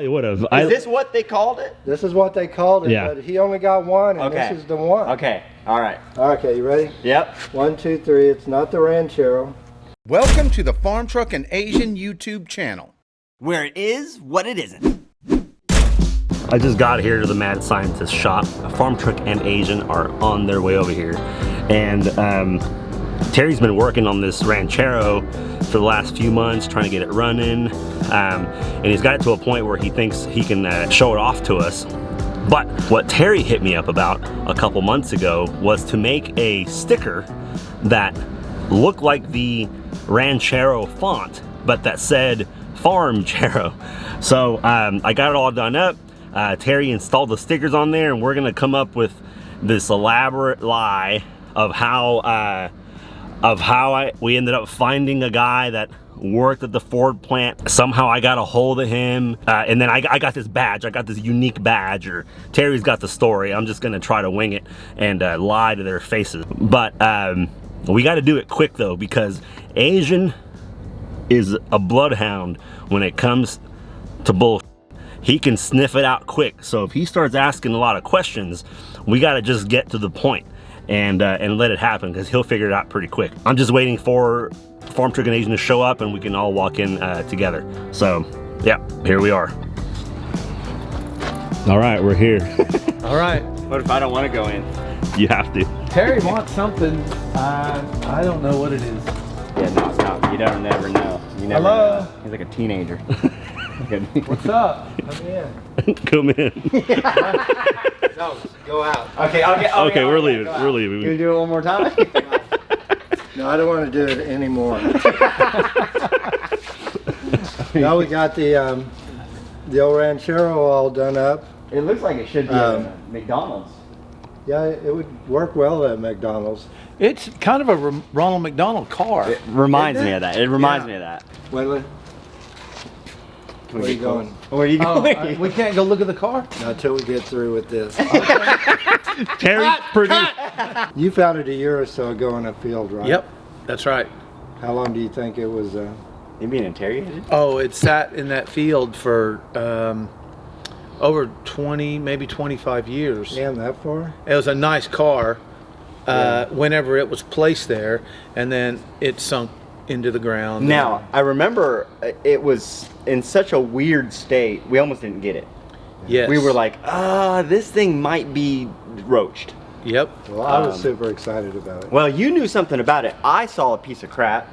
probably would have. Is this what they called it? This is what they called it, Yeah. but he only got one, and this is the one. Okay, all right. Okay, you ready? Yep. 1, 2, 3. It's not the Ranchero. Welcome to the Farm Truck and Asian YouTube channel, where it is what it isn't. I just got here to the Mad Scientist shop. Farm Truck and AZN are on their way over here. And Terry's been working on this Ranchero for the last few months, trying to get it running. And he's got it to a point where he thinks he can show it off to us. But what Terry hit me up about a couple months ago was to make a sticker that looked like the Ranchero font, but that said FARMCHERO. So I got it all done up. Terry installed the stickers on there, and we're gonna come up with this elaborate lie of how we ended up finding a guy that worked at the Ford plant. Somehow I got a hold of him, and then I got this badge. I got this unique badge, or Terry's got the story. I'm just gonna try to wing it and lie to their faces. But we got to do it quick though, because AZN is a bloodhound when it comes to bullshit. He can sniff it out quick. So if he starts asking a lot of questions, we got to just get to the point and let it happen, because he'll figure it out pretty quick. I'm just waiting for Farm Truck and AZN to show up, and we can all walk in together. So yeah, here we are. All right, we're here. All right. What if I don't want to go in? You have to. Terry wants something. I don't know what it is. Yeah, no. You don't never know. You never Hello? know. He's like a teenager. What's up? Come in. Come in. No, go out. Okay, we're leaving. We're leaving. You do it one more time? No, I don't want to do it anymore. Now we got the old Ranchero all done up. It looks like it should be a McDonald's. Yeah, it would work well at McDonald's. It's kind of a Ronald McDonald car. It reminds me of that. It reminds me of that. Wait. Where are you going? Where are you going? We can't go look at the car? Not until we get through with this. Terry, You found it a year or so ago in a field, right? Yep, that's right. How long do you think it was? You being interrogated? Oh, it sat in that field for over 20, maybe 25 years. Damn, that far? It was a nice car whenever it was placed there, and then it sunk into the ground. Now, I remember it was in such a weird state, we almost didn't get it. Yes. We were like, this thing might be roached. Yep. Well, I was super excited about it. Well, you knew something about it. I saw a piece of crap.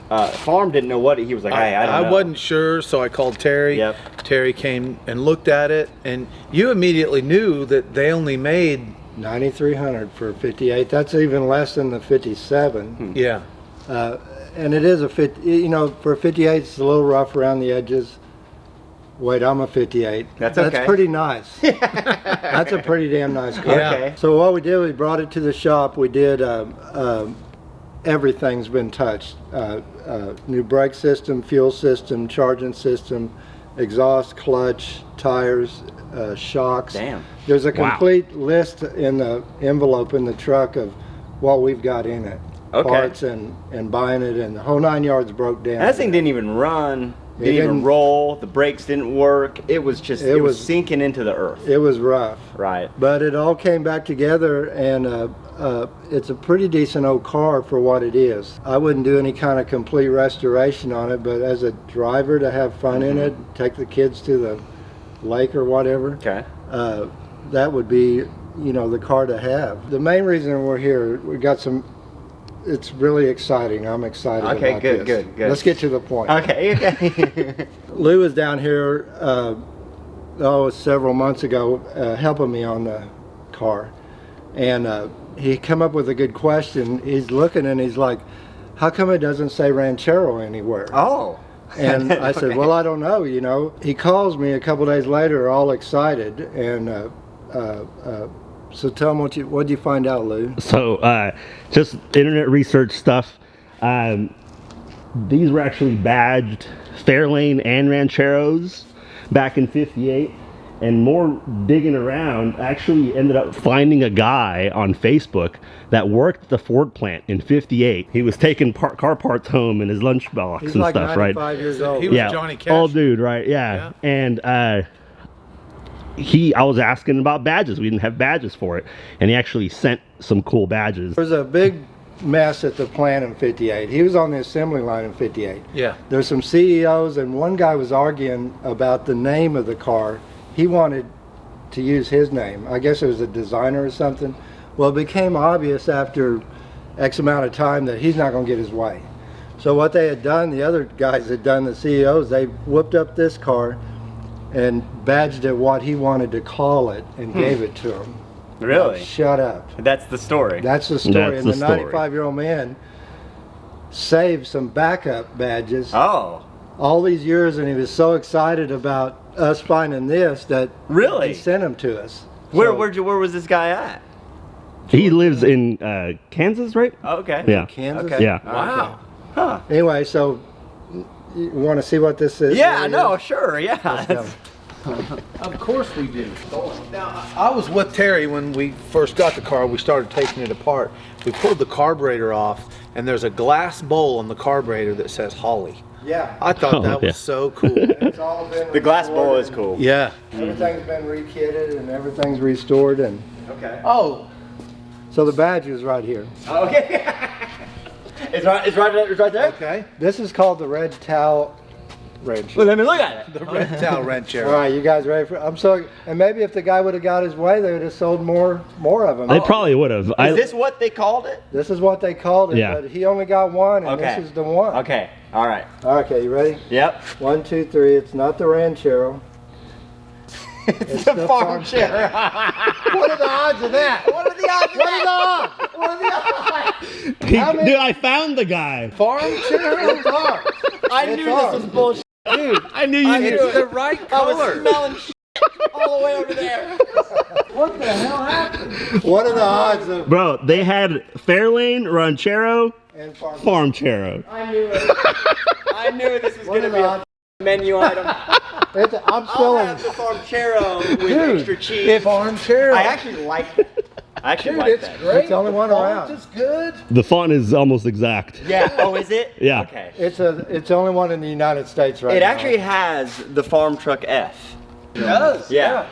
Farm didn't know what he was like, hey, I don't know. I wasn't sure, so I called Terry. Yep. Terry came and looked at it, and you immediately knew that they only made 9,300 for 58. That's even less than the 57. Yeah. And it is a for a 58, it's a little rough around the edges. Wait, I'm a 58. That's okay. That's pretty nice. That's a pretty damn nice car. Yeah. Okay. So what we did, we brought it to the shop. We did, everything's been touched. New brake system, fuel system, charging system, exhaust, clutch, tires, shocks. Damn. There's a complete list in the envelope in the truck of what we've got in it. Okay. Parts and buying it, and the whole 9 yards broke down. That thing didn't even run, didn't even roll, the brakes didn't work. It was just, it was sinking into the earth. It was rough. Right. But it all came back together, and it's a pretty decent old car for what it is. I wouldn't do any kind of complete restoration on it, but as a driver to have fun in it, take the kids to the lake or whatever, Okay. that would be, the car to have. The main reason we're here, we got some. It's really exciting. I'm excited about this. Okay, good. Let's get to the point. Okay. Lou was down here, several months ago, helping me on the car. And he come up with a good question. He's looking and he's like, how come it doesn't say Ranchero anywhere? Oh. And I said, well, I don't know, He calls me a couple days later, all excited, and so tell him what'd you find out, Lou? So just internet research stuff. These were actually badged Fairlane and Rancheros back in '58, and more digging around, actually ended up finding a guy on Facebook that worked at the Ford plant in '58. He was taking car parts home in his lunchbox and like stuff, right? 95 years old. He was Johnny Cash. Old dude, right? Yeah. And I was asking about badges. We didn't have badges for it, and he actually sent some cool badges. There was a big mess at the plant in '58. He was on the assembly line in '58. Yeah. There's some CEOs, and one guy was arguing about the name of the car. He wanted to use his name. I guess it was a designer or something. Well, it became obvious after X amount of time that he's not going to get his way. So what they had done, the other guys had done, the CEOs, they whipped up this car and badged it what he wanted to call it and gave it to him. Really? Now, shut up. That's the story. That's the story. That's and the the story. 95-year-old man saved some backup badges Oh. all these years, and he was so excited about us finding this that Really? he sent them to us. Where So, where was this guy at? He lives in Kansas, right? Oh, okay. Yeah. Kansas? Okay. Yeah. Wow. Huh. Anyway, so you want to see what this is? Yeah, no, sure, yeah. go. Of course we do. Now, I was with Terry when we first got the car. We started taking it apart. We pulled the carburetor off, and there's a glass bowl on the carburetor that says Holly. Yeah. I thought Oh, that yeah. was so cool. It's all been The glass bowl restored is and cool. Yeah. Everything's been rekitted and everything's restored, and Okay. Oh, so the badge is right here. Okay. It's right there? okay. This is called the Red Towel Ranch. Well, let me look at it. The Red Towel Ranchero. All right, you guys ready for? I'm so, and maybe if the guy would have got his way, they would have sold more of them. They probably would have. Is this what they called it? This is what they called it, Yeah. but he only got one, and Okay. this is the one. Okay. All right. Okay, you ready? Yep. 1, 2, 3. It's not the Ranchero. It's the FARMCHERO. What are the odds of that? What are the odds? What are the odds? What are the odds? Dude, I found the guy. FarmCHERO. It's ours. I It's knew this ours. was bullshit. Dude, I knew you knew. It's the right I was color. smelling all the way over there. What the hell happened? what are the odds of Bro, they had Fairlane, Ranchero, and farm? FarmCHERO. I knew it. I knew this was What going to are be the a odds? menu item. I'm I'll still have the FARMCHERO with Dude, extra cheese. FarmCHERO. I actually like that. I actually Dude, like it's that. great. It's the only one around. It's good. The font is almost exact. Yeah. Oh, is it? Yeah. Okay. It's the only one in the United States right It now. actually has the FarmTruck F. It does. Yeah.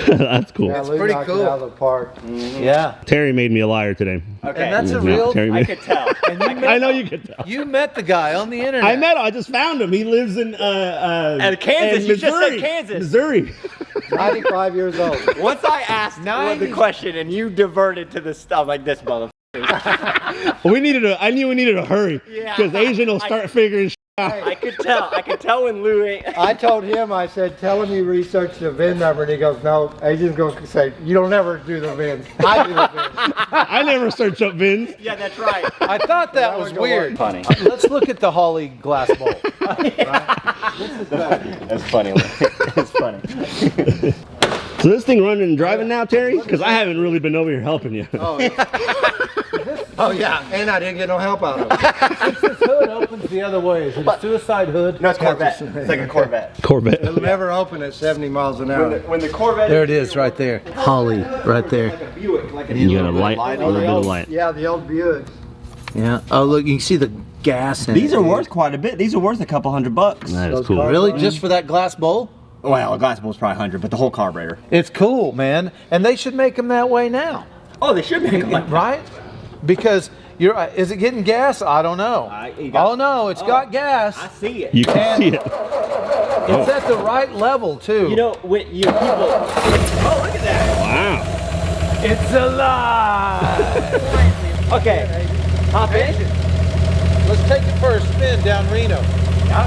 That's cool. Yeah, Lou pretty knocked cool. it out of the park. Yeah. Terry made me a liar today. Okay. And that's a Yeah, real. Terry I made- could tell. I know you could tell. You met the guy on the internet. I met him. I just found him. He lives in Kansas. in You just said Missouri. Kansas. Missouri. 95 years old. Once I asked the question and you diverted to the stuff like this, motherfucker. We needed to. I knew we needed to hurry Yeah. because Asian will start figuring shit out. I could tell. I could tell when Lou ain't. I told him, I said, tell him you researched the VIN number, and he goes, no, Agent's going to say, you don't never do the VINs. I do the VINs. I never search up VINs. Yeah, that's right. I thought that Now was we're going- weird. Funny. Let's look at the Holly glass bowl. That's funny. It's funny. So this thing running and driving now, Terry? Because I haven't really been over here helping you. Oh, yeah. And I didn't get no help out of it. This hood opens the other way. Is it a suicide hood? No, it's Corvette. It's like a Corvette. Corvette. It'll never open at 70 miles an hour. When the Corvette. There it is, right there. Holly, right there. Like a Buick, like a You got a light, a little bit of light. Yeah, the old Buick. Yeah. Oh, look, you can see the gas in These it. are worth quite a bit. These are worth a couple $100. That is Those cool. cars- Really? Just for that glass bowl? Well, a glass bowl's probably 100, but the whole carburetor. It's cool, man. And they should make them that way now. Oh, they should make them like that. Right? Because is it getting gas? I don't know. Oh no, it's got gas. I see it. You can see it. It's at the right level too. You know, when you people. Oh, look at that. Wow. it's alive. Okay. Hop in. Let's take it for a spin down Reno.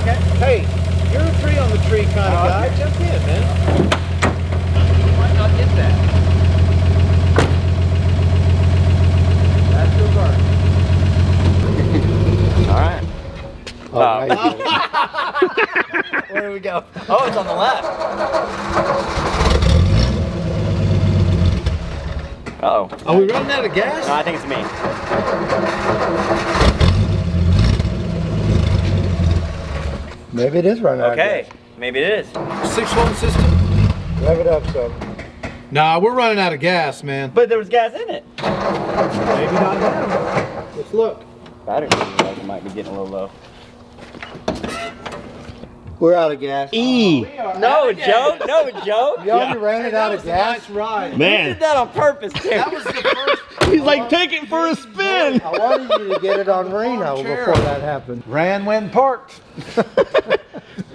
Okay. Hey, you're a tree on the tree kind of guy. Jump in, man. You might not get that. That's your garden. All right. Oh, nice. Where do we go? Oh, it's on the left. Uh-oh. Are we running out of gas? No, I think it's me. Maybe it is running out of Okay. gas. Maybe it is. 6-1 system. Rev it up some. Nah, we're running out of gas, man. But there was gas in it. Maybe not now. Let's look. Battery might be getting a little low. We're out of gas. No joke, no joke. You already ran it out of gas? Nice ride. Man. You did that on purpose, Terry. That was the first. He's like, take it for a spin. I wanted you to get it on Reno before that happened. Ran when parked.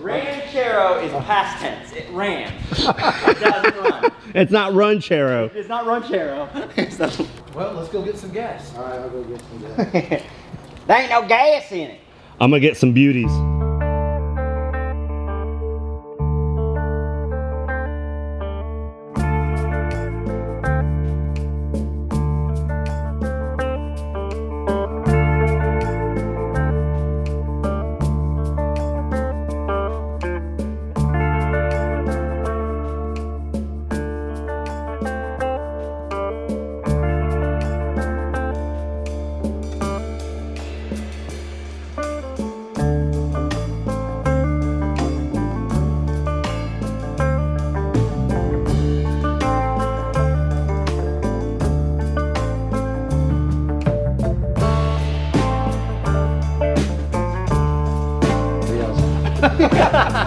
Ranchero is past tense. It ran. It doesn't run. It's not Ranchero. It's not Ranchero. It's not. Well, let's go get some gas. All right, I'll go get some gas. There ain't no gas in it. I'm gonna get some beauties.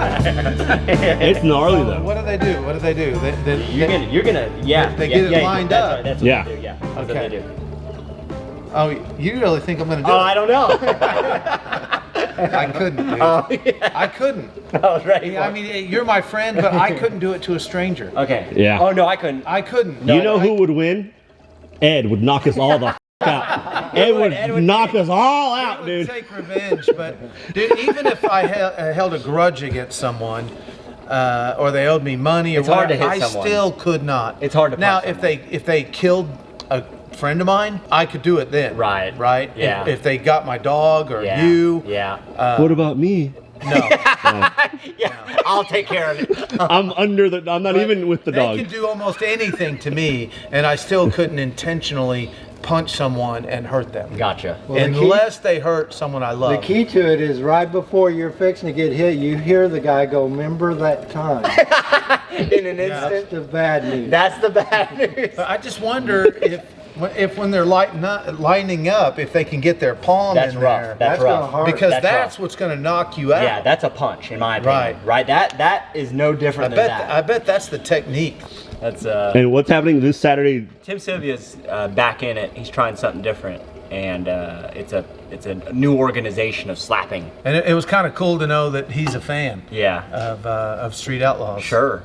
It's gnarly though. What do they do? What do they do? You're gonna, yeah. They get it lined up. That's what Yeah. they do, yeah. That's what Okay. they do. Oh, you really think I'm gonna do Oh, it? I don't know. I couldn't, dude. Oh, yeah. I couldn't. I was ready. I mean, you're my friend, but I couldn't do it to a stranger. Okay. Yeah. Oh, no, I couldn't. I couldn't. You know who would win? Ed would knock us all the out. Ed would knock us all I out, would dude. take revenge, but dude, even if I held a grudge against someone, or they owed me money, or It's hard to whatever, hit I someone. still could not. It's hard to now punch if they killed a friend of mine, I could do it then. Right. Right. Yeah. If they got my dog or Yeah. you. Yeah. What about me? No. Yeah. I'll take care of it. I'm I'm not even with the They dog. can do almost anything to me, and I still couldn't intentionally punch someone and hurt them. Gotcha. Well, the key- Unless they hurt someone I love. The key to it is right before you're fixing to get hit, you hear the guy go, "Remember that time?" In an That's instant. the bad news. That's the bad news. But I just wonder if when they're lining up, if they can get their palm That's in rough. there. That's gonna rough. hurt. Because That's that's rough. what's going to knock you out. Yeah, that's a punch, in my opinion. Right. That is no different than that. I bet that's the technique. That's And what's happening this Saturday? Tim Sylvia's back in it. He's trying something different, and it's a new organization of slapping. And it was kind of cool to know that he's a fan Yeah. of Street Outlaws. Sure.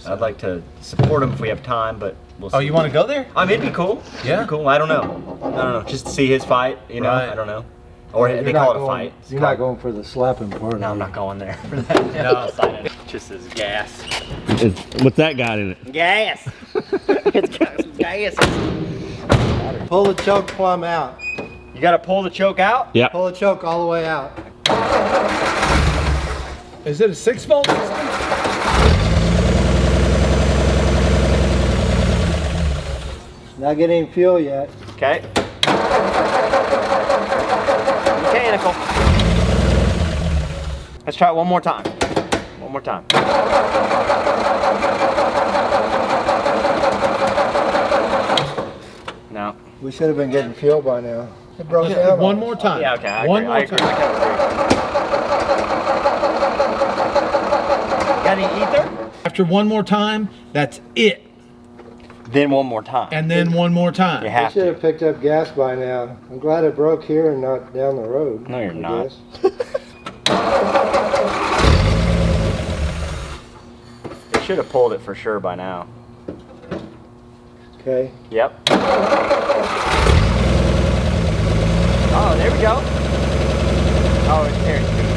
I'd like to support him if we have time, but we'll see. Oh, you want to go there? I mean, it'd be cool. Yeah. It'd be cool. I don't know. Just to see his fight, you know. Right. I don't know. Or You're they not call it a going- fight. You're not going for the slapping part. No, I'm not going there for that. No. Just as gas. What's that got in it? Gas. It's got some gas. Pull the choke plumb out. You gotta pull the choke out? Yeah. Pull the choke all the way out. Is it a 6-volt system? Not getting fuel yet. Okay. Mechanical. Let's try it one more time. One more time. No. We should have been getting fuel by now. It broke down. One more time. Yeah, okay. I One agree. more I agree. time. I kinda agree. Got any ether? After one more time, that's it. Then one more time. And then one more time. you I have should to. have picked up gas by now. I'm glad it broke here and not down the road. No, you're I not. guess. They should have pulled it for sure by now. Okay. Yep. Oh, there we go. Oh, it's Terry's feet.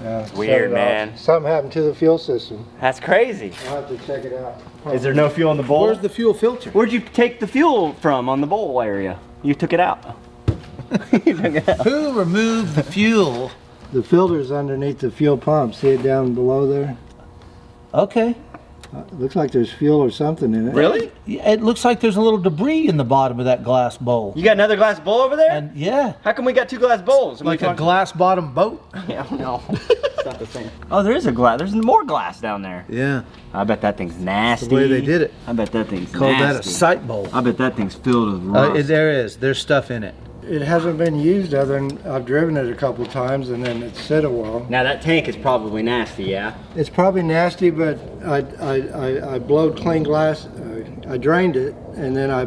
Yeah, shut Weird, it off. man. Something happened to the fuel system. That's crazy. I'll have to check it out. Is there no fuel in the bowl? Where's the fuel filter? Where'd you take the fuel from on the bowl area? You took it out. You took it out. Who removed the fuel? The filter's underneath the fuel pump. See it down below there? Okay. Looks like there's fuel or something in it. Really? Yeah, it looks like there's a little debris in the bottom of that glass bowl. You got another glass bowl over there? And yeah, How come we got 2 glass bowls? like a glass bottom boat. Yeah, no. It's not the same. Oh, there is a glass. There's more glass down there. Yeah, I bet that thing's nasty. the way they did it. I bet that thing's Called nasty. that a sight bowl. I bet that thing's filled with rust. There is. There's stuff in it. It hasn't been used other than I've driven it a couple times and then it's sit a while. Now that tank is probably nasty, yeah? It's probably nasty, but I blowed clean glass. I drained it and then I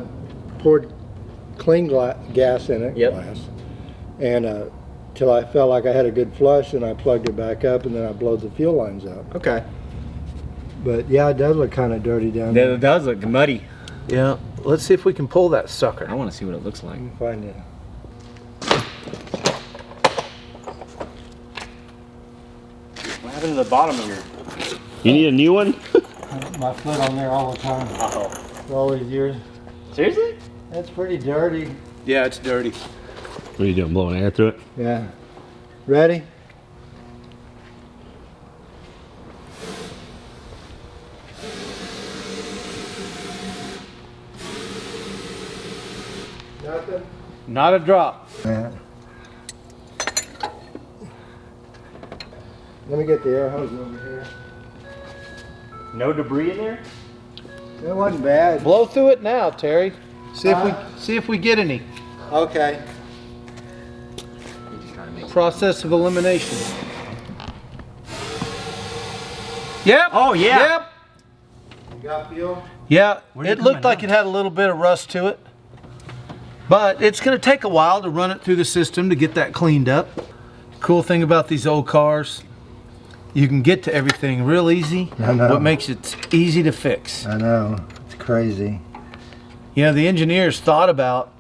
poured clean gas in it. Yep. Glass, and till I felt like I had a good flush, and I plugged it back up, and then I blowed the fuel lines out. Okay. But yeah, it does look kind of dirty down there. It does look muddy. Yeah, let's see if we can pull that sucker. I want to see what it looks like. Find it. What happened to the bottom of your... You need a new one? My foot on there all the time. Oh. For all these years. Seriously? That's pretty dirty. Yeah, it's dirty. What are you doing, blowing air through it? Yeah. Ready? Nothing? Not a drop. Yeah. Let me get the air hose over here. No debris in there? It wasn't bad. Blow through it now, Terry. See if we get any. Okay. Process of elimination. Yep. Oh, yeah. Yep. You got fuel? Yeah. Where'd it It come looked in like now? it had a little bit of rust to it. But it's going to take a while to run it through the system to get that cleaned up. Cool thing about these old cars, you can get to everything real easy. I know. What makes it easy to fix. I know. It's crazy. You know, the engineers thought about,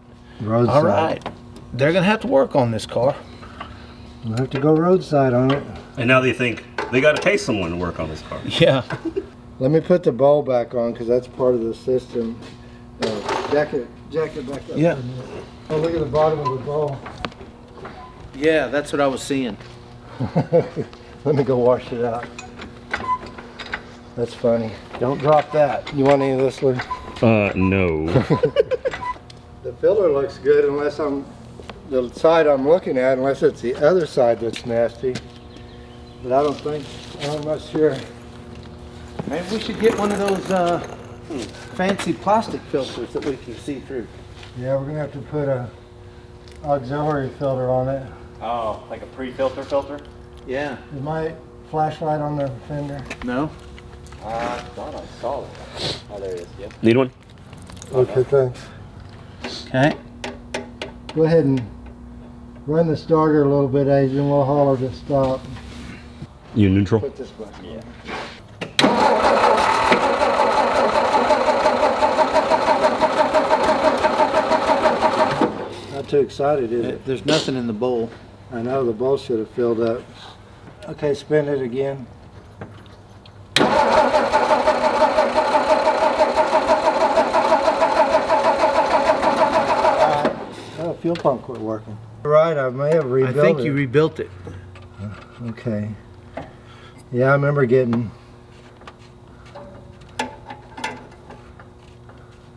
Roadside. all right, they're going to have to work on this car. We'll have to go roadside on it. And now they think they got to pay someone to work on this car. Yeah. Let me put the bowl back on because that's part of the system. Jack it back up. Yeah. Oh, look at the bottom of the bowl. Yeah, that's what I was seeing. Let me go wash it out. That's funny. Don't drop that. You want any of this, Lou? No. The filler looks good unless the side I'm looking at, unless it's the other side that's nasty. But I'm not sure. Maybe we should get one of those fancy plastic filters that we can see through. Yeah, we're gonna have to put a auxiliary filter on it. Oh, like a pre-filter filter? Yeah. Is my flashlight on the fender? No? I thought I saw it. Oh, there it is. Yep. Need one? Okay, thanks. Okay. Go ahead and run the starter a little bit, Adrian. We'll holler to stop. You neutral? Put this back. Yeah. Not too excited, is it? There's nothing in the bowl. I know, the bowl should have filled up. Okay, spin it again. Oh, fuel pump quit working. Right, I may have I rebuilt think it. you rebuilt it. Okay. Yeah, I remember getting...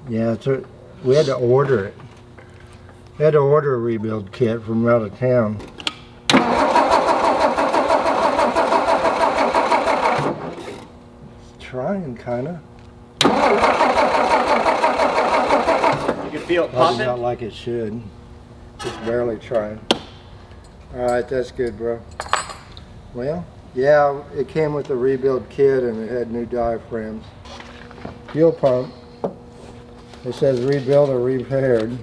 Yeah, we had to order it. We had to order a rebuild kit from out of town. It's trying, kinda. You can feel it Probably popping? not like it should. Just barely trying. Alright, that's good, bro. Well, yeah, it came with the rebuild kit and it had new diaphragms. Fuel pump. It says rebuilt or repaired.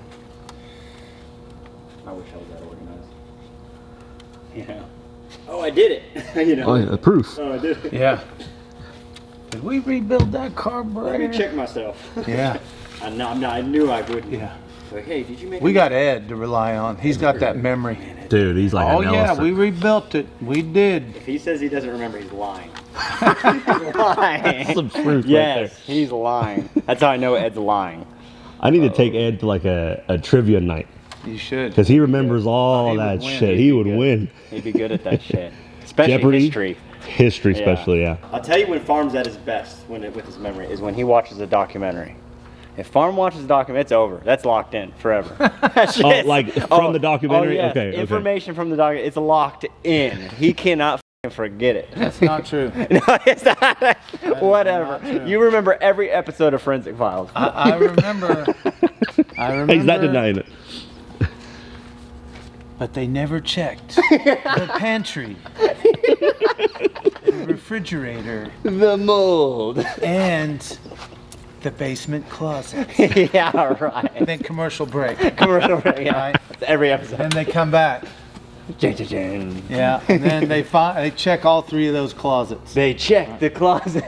I wish I was that organized. Yeah. Oh, I did it. You know. Oh, yeah, proof. Oh, I did it. Yeah. Did we rebuild that carburetor? Let me check myself. Yeah. I knew I wouldn't. Yeah. Like, hey, did you make We got Ed to rely on. He's got that memory. Dude, he's like Oh an yeah, elephant. we rebuilt it. We did. If he says he doesn't remember, he's lying. He's lying. Some proof right Yes, there. he's lying. That's how I know Ed's lying. I need to take Ed to like a trivia night You should. because he remembers all He would that win. shit. He'd He be would good. win. He'd be good at that shit. Especially Jeopardy. history. History, especially, yeah. I'll tell you when Farm's at his best with his memory is when he watches a documentary. If Farm watches a documentary, it's over. That's locked in forever. Oh, like from the documentary? Yes. Okay. Information from the documentary, it's locked in. He cannot forget it. That's not true. No, it's not. Whatever. You remember every episode of Forensic Files. I remember. He's not denying it. But they never checked the pantry, the refrigerator, The mold. and the basement closet. Yeah, right. And then commercial break. Commercial break, yeah. Right. Every episode. Then they come back. Yeah, and then they check all 3 of those closets. They check the closet,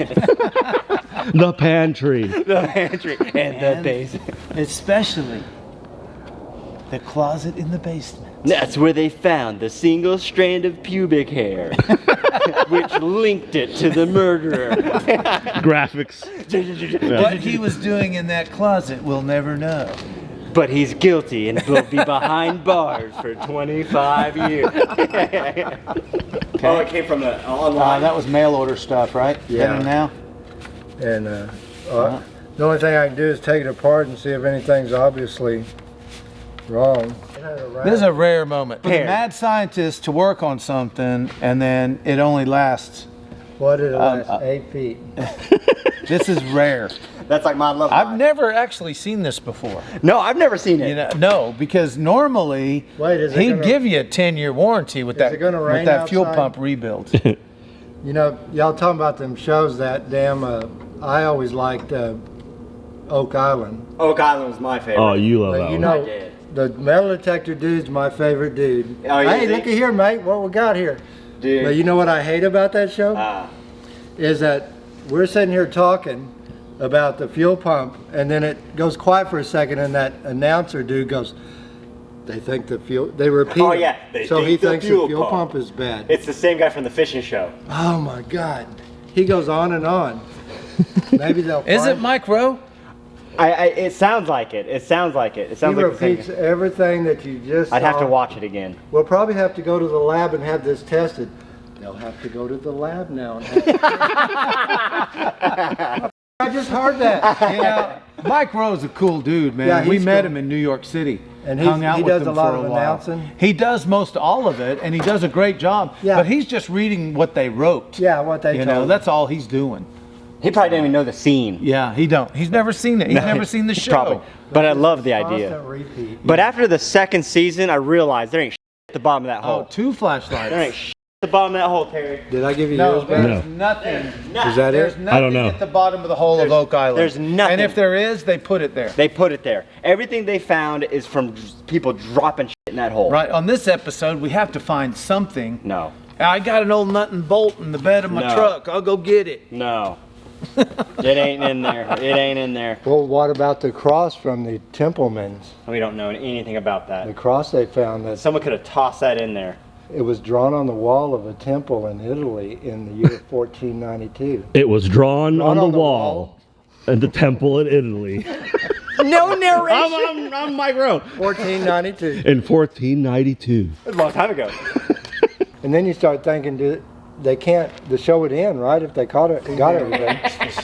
The pantry. the pantry, and the basement. Especially the closet in the basement. That's where they found the single strand of pubic hair, which linked it to the murderer. Graphics. What he was doing in that closet, we'll never know. But he's guilty and will be behind bars for 25 years. Oh, it came from the online. That was mail order stuff, right? Yeah. Getting now? And the only thing I can do is take it apart and see if anything's obviously wrong. This is a rare moment. For the Pear. mad scientist to work on something and then it only lasts. What did it last? 8 feet. This is rare. That's like my love I've life. never actually seen this before. No, I've never seen it. You know, no, because normally Wait, is it he'd gonna- give you a 10-year warranty with it gonna rain fuel outside? pump rebuild. You know, y'all talking about them shows that damn, I always liked Oak Island. Oak Island was my favorite. Oh, you love But that you one. know, I did. the metal detector dude's my favorite dude. Oh, yeah, hey, is he? look at here, mate, what we got here. Dude. But you know what I hate about that show? Ah. Is that we're sitting here talking about the fuel pump, and then it goes quiet for a second, and that announcer dude goes, they think the fuel, they repeat Oh, it. yeah, they so think he the thinks fuel the fuel pump. pump is bad. It's the same guy from the fishing show. Oh my God. He goes on and on. Maybe they'll Is it find- Mike Rowe? It sounds like it. It sounds like it. It He sounds like the same repeats guy. everything that you just I'd have to saw. watch it again. We'll probably have to go to the lab and have this tested. They'll have to go to the lab now. And I just heard that. You know, Mike Rowe's a cool dude, man. Yeah, We he's met cool. him in New York City. And hung out he with does him a lot for of a while. announcing. He does most all of it, and he does a great job. Yeah. But he's just reading what they wrote. Yeah, what they You told know, him. that's all he's doing. He probably didn't even know the scene. Yeah, he don't. He's never seen it. He's never seen the show. Probably. But I love the idea. Constant repeat. But after the second season, I realized there ain't at the bottom of that Oh, hole. 2 flashlights. There ain't at the bottom of that hole, Terry. Did I give you No, yours back? there's nothing. Is that There's it? nothing I don't know. at the bottom of the hole of Oak Island. there's nothing. And if there is, they put it there. They put it there. Everything they found is from people dropping shit in that hole. Right, on this episode, we have to find something. No. I got an old nut and bolt in the bed of my No. truck. I'll go get it. No. It ain't in there. It ain't in there. Well, what about the cross from the Templemans? We don't know anything about The that. cross they found, that Someone could have tossed that in there. it was drawn on the wall of a temple in Italy in the year 1492. It was drawn on the on the wall at the temple in Italy. No narration. I'm Mike Rowe. 1492. In 1492. That's a long time ago. And then you start thinking, they can't, the show would end, right? If they got everything,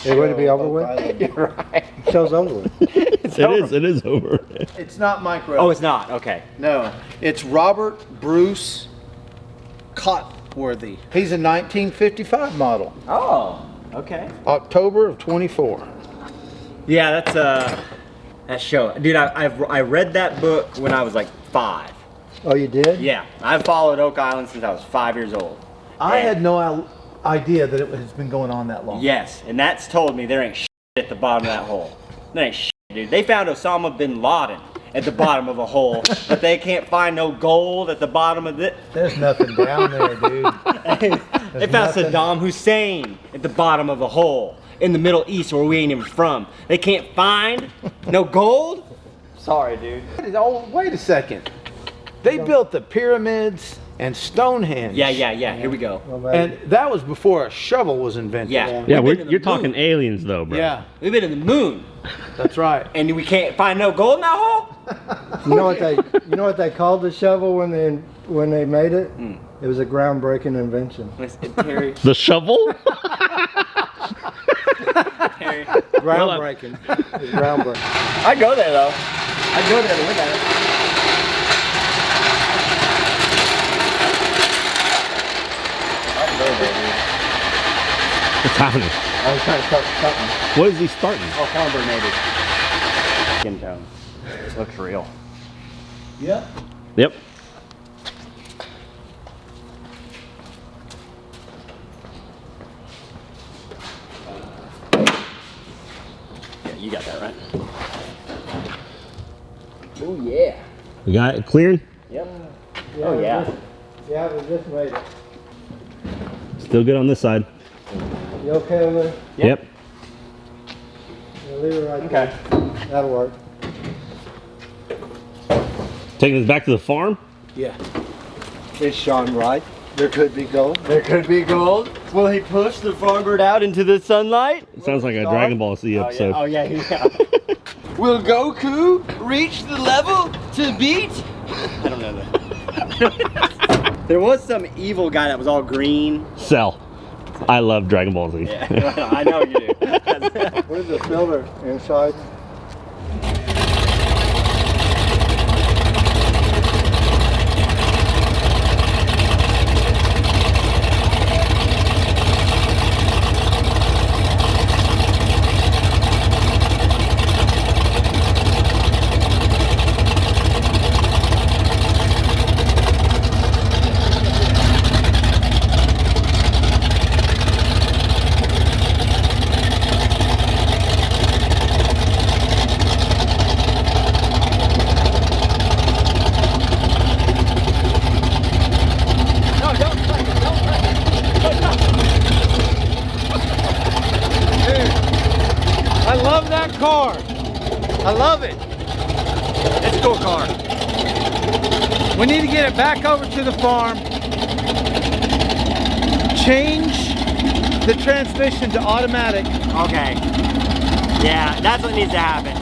it would be over with. You're right. The show's over with. It is over. It's not Mike Rowe. Oh, it's not. Okay. No, it's Robert Bruce Cotworthy. He's a 1955 model, Oh. Okay. October of 24. Yeah, that's that show, dude. I read that book when I was like 5. Oh, you did? Yeah, I've followed Oak Island since I was 5 years old. I And- had no idea that it has been going on that long. Yes, and that's told me there ain't shit at the bottom of that hole. There ain't shit, dude. They found Osama bin Laden at the bottom of a hole, but they can't find no gold at the bottom of it. There's nothing down there, dude. They found nothing. Saddam Hussein at the bottom of a hole in the Middle East where we ain't even from. They can't find no gold? Sorry, dude. Oh, wait a second. They built the pyramids and Stonehenge. Yeah. Here we go. Well, maybe. And that was before a shovel was invented. Yeah. Yeah, We've been to the you're talking moon. aliens though, bro. Yeah, We've been to the moon, that's right. and we can't find no gold in that hole? You know what they called the shovel when they made it? It was a groundbreaking invention. Terry. The shovel? Terry. Groundbreaking. It's groundbreaking. I'd go there though. I'd go there to look at it. I'd go there, dude. What's happening? I was trying to start something. What is he starting? Oh, Farmbird made it. Skin tone. Looks real. Yep. Yep. Yeah, you got that right. Oh yeah. We got it cleared? Yep. Oh yeah. Yeah, we just made it. Still good on this side. You okay over there? Yep. Yeah, leave it right Okay. there. That'll work. Taking this back to the farm? Yeah. It's shone right. There could be gold. There could be gold. Will he push the Farmbird out into the sunlight? It sounds like a Dragon Ball Z episode. Oh yeah. Will Goku reach the level to beat? I don't know that. There was some evil guy that was all green. Cell. I love Dragon Ball Z. Yeah, I know you do. Where's the filter inside? I love that car. I love it. It's a cool car. We need to get it back over to the farm. Change the transmission to automatic. Okay. Yeah, that's what needs to happen.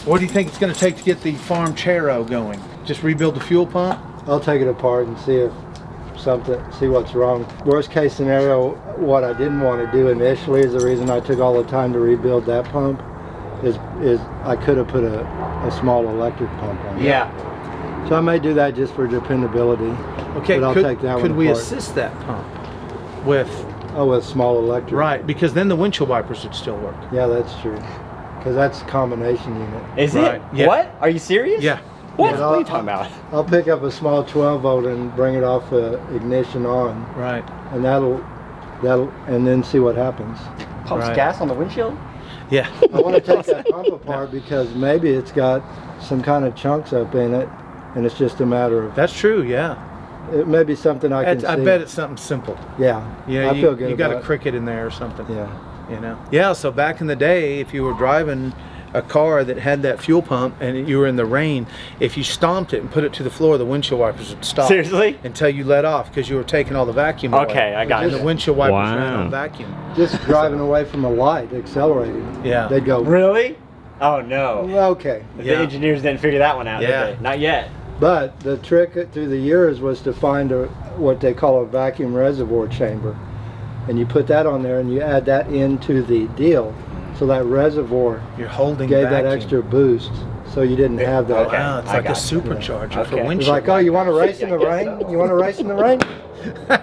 What do you think it's going to take to get the FARMCHERO going? Just rebuild the fuel pump? I'll take it apart and see what's wrong. Worst case scenario, what I didn't want to do initially is the reason I took all the time to rebuild that pump is I could have put a small electric pump on it. Yeah. So I may do that just for dependability. Okay, but I'll take that could one we apart. assist that pump with, with small electric? right, because then the windshield wipers would still work. Yeah, that's true. Because that's a combination unit. Is Right, it? yeah. What? Are you serious? Yeah. What? Yeah, What are you talking about? I'll pick up a small 12 volt and bring it off ignition on, Right. and that'll and then see what happens. Pumps Right. gas on the windshield? Yeah. I want to take that pump apart because maybe it's got some kind of chunks up in it, and it's just a matter of That's true, yeah. it may be something I can see. I bet it's something simple. Yeah. Yeah, I feel good you got about a cricket in there or something. it. Yeah. You know? Yeah, so back in the day, if you were driving a car that had that fuel pump and you were in the rain, if you stomped it and put it to the floor, the windshield wipers would stop. Seriously? Until you let off because you were taking all the vacuum away. Okay, I got And it. the windshield wipers Wow. ran on vacuum. Just driving away from a light, accelerating. Yeah. They'd go. Really? Oh no. Okay. The Yeah. engineers didn't figure that one out, Yeah. did they? Not yet. But the trick through the years was to find what they call a vacuum reservoir chamber. And you put that on there and you add that into the deal. So that reservoir You're holding gave vacuum. that extra boost. So you didn't have that. Okay. Wow, it's I like a got it. supercharger for Okay. windshield. It's like, oh, you want to race in the rain? You want to race in the rain?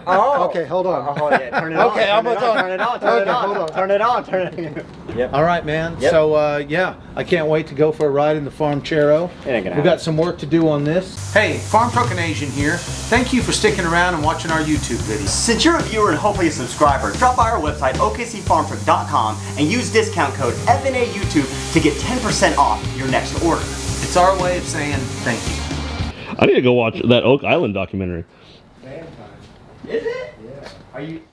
Oh. Okay, hold on. Oh, yeah. Turn it on. Okay, turn almost it on. on. Turn it on. Turn it Okay, on. hold on. Turn it on. Turn it on. Yep. All right, man. Yep. So, yeah, I can't wait to go for a ride in the FARMCHERO. It ain't gonna We've got happen. some work to do on this. Hey, FarmTruckandAZN here. Thank you for sticking around and watching our YouTube videos. Since you're a viewer and hopefully a subscriber, drop by our website, okcfarmtruck.com, and use discount code FNAYouTube to get 10% off your next order. It's our way of saying thank you. I need to go watch that Oak Island documentary. fan time. Is it? Yeah. Are you?